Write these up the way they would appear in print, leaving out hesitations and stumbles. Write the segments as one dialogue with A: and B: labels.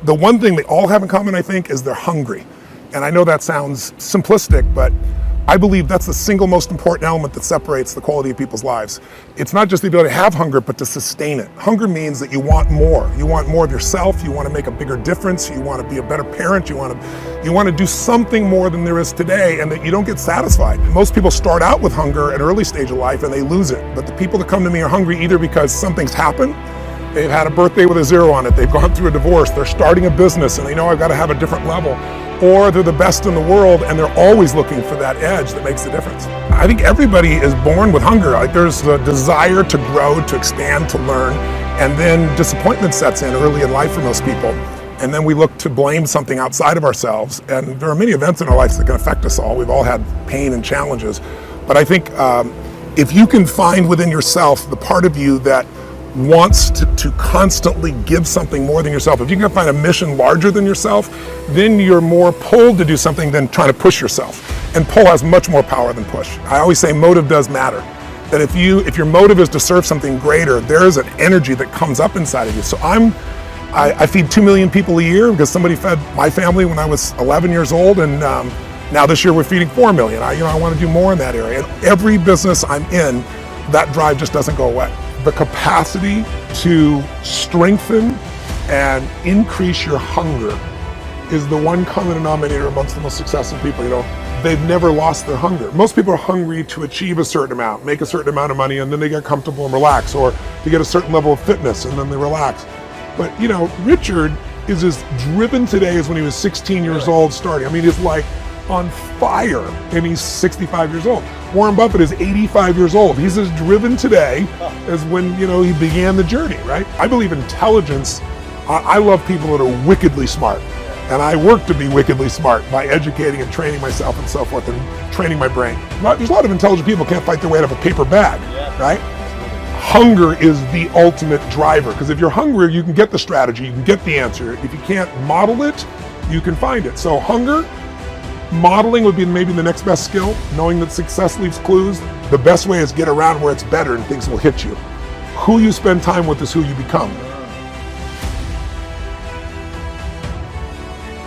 A: The one thing they all have in common, I think, is they're hungry. And I know that sounds simplistic, but I believe that's the single most important element that separates the quality of people's lives. It's not just the ability to have hunger, but to sustain it. Hunger means that you want more. You want more of yourself. You want to make a bigger difference. You want to be a better parent. You want to do something more than there is today, and that you don't get satisfied. Most people start out with hunger at an early stage of life and they lose it. But the people that come to me are hungry either because something's happened, they've had a birthday with a 0 on it, they've gone through a divorce, they're starting a business and they know I've got to have a different level, or they're the best in the world and they're always looking for that edge that makes the difference. I think everybody is born with hunger. Like, there's a desire to grow, to expand, to learn, and then disappointment sets in early in life for most people. And then we look to blame something outside of ourselves. And there are many events in our lives that can affect us all. We've all had pain and challenges. But I think if you can find within yourself the part of you that wants to constantly give something more than yourself, if you can find a mission larger than yourself, then you're more pulled to do something than trying to push yourself. And pull has much more power than push. I always say motive does matter. That if your motive is to serve something greater, there is an energy that comes up inside of you. So I feed 2 million people a year because somebody fed my family when I was 11 years old, and now this year we're feeding 4 million. I want to do more in that area. And every business I'm in, that drive just doesn't go away. The capacity to strengthen and increase your hunger is the one common denominator amongst the most successful people. They've never lost their hunger. Most people are hungry to achieve a certain amount, make a certain amount of money, and then they get comfortable and relax, or to get a certain level of fitness and then they relax. But Richard is as driven today as when he was 16 years old starting. He's like on fire, and he's 65 years old. Warren Buffett is 85 years old. He's as driven today as when he began the journey, right? I believe intelligence. I love people that are wickedly smart, and I work to be wickedly smart by educating and training myself and so forth, and training my brain. There's a lot of intelligent people who can't fight their way out of a paper bag, right? Hunger is the ultimate driver, because if you're hungry, you can get the strategy, you can get the answer. If you can't model it, you can find it. So hunger, modeling would be maybe the next best skill. Knowing that success leaves clues. The best way is get around where it's better and things will hit you. Who you spend time with is who you become.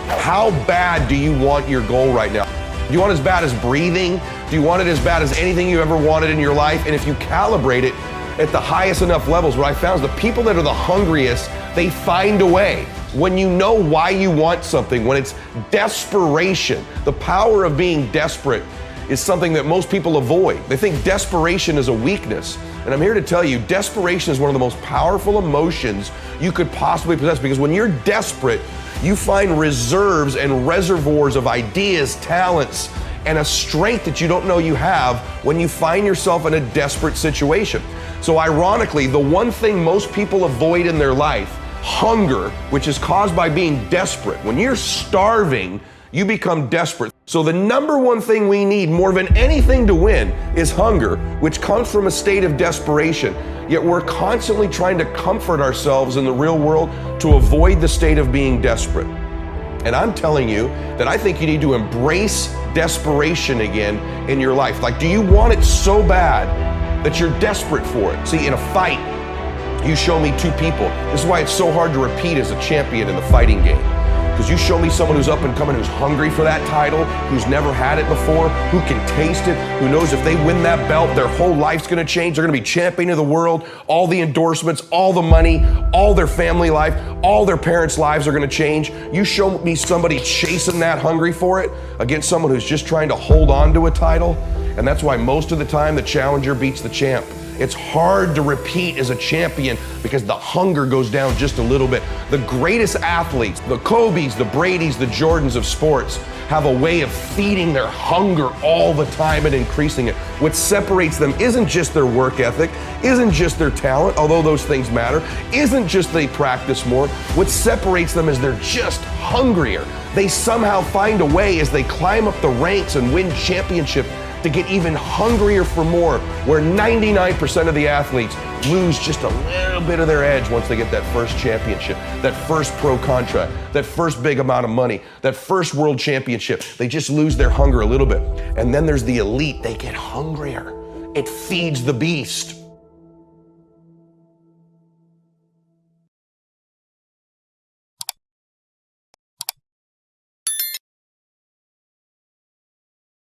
B: How bad do you want your goal right now? Do you want it as bad as breathing? Do you want it as bad as anything you ever wanted in your life? And if you calibrate it at the highest enough levels, what I found is the people that are the hungriest, they find a way. When you know why you want something, when it's desperation, the power of being desperate is something that most people avoid. They think desperation is a weakness. And I'm here to tell you, desperation is one of the most powerful emotions you could possibly possess, because when you're desperate, you find reserves and reservoirs of ideas, talents, and a strength that you don't know you have when you find yourself in a desperate situation. So ironically, the one thing most people avoid in their life, hunger, which is caused by being desperate. When you're starving, you become desperate. So the number one thing we need more than anything to win is hunger, which comes from a state of desperation. Yet we're constantly trying to comfort ourselves in the real world to avoid the state of being desperate. And I'm telling you that I think you need to embrace desperation again in your life. Like, do you want it so bad that you're desperate for it? See, in a fight, you show me two people. This is why it's so hard to repeat as a champion in the fighting game. Because you show me someone who's up and coming, who's hungry for that title, who's never had it before, who can taste it, who knows if they win that belt, their whole life's gonna change. They're gonna be champion of the world, all the endorsements, all the money, all their family life, all their parents' lives are gonna change. You show me somebody chasing that, hungry for it, against someone who's just trying to hold on to a title. And that's why most of the time the challenger beats the champ. It's hard to repeat as a champion because the hunger goes down just a little bit. The greatest athletes, the Kobes, the Bradys, the Jordans of sports, have a way of feeding their hunger all the time and increasing it. What separates them isn't just their work ethic, isn't just their talent, although those things matter, isn't just they practice more. What separates them is they're just hungrier. They somehow find a way as they climb up the ranks and win championships to get even hungrier for more, where 99% of the athletes lose just a little bit of their edge once they get that first championship, that first pro contract, that first big amount of money, that first world championship. They just lose their hunger a little bit. And then there's the elite, they get hungrier. It feeds the beast.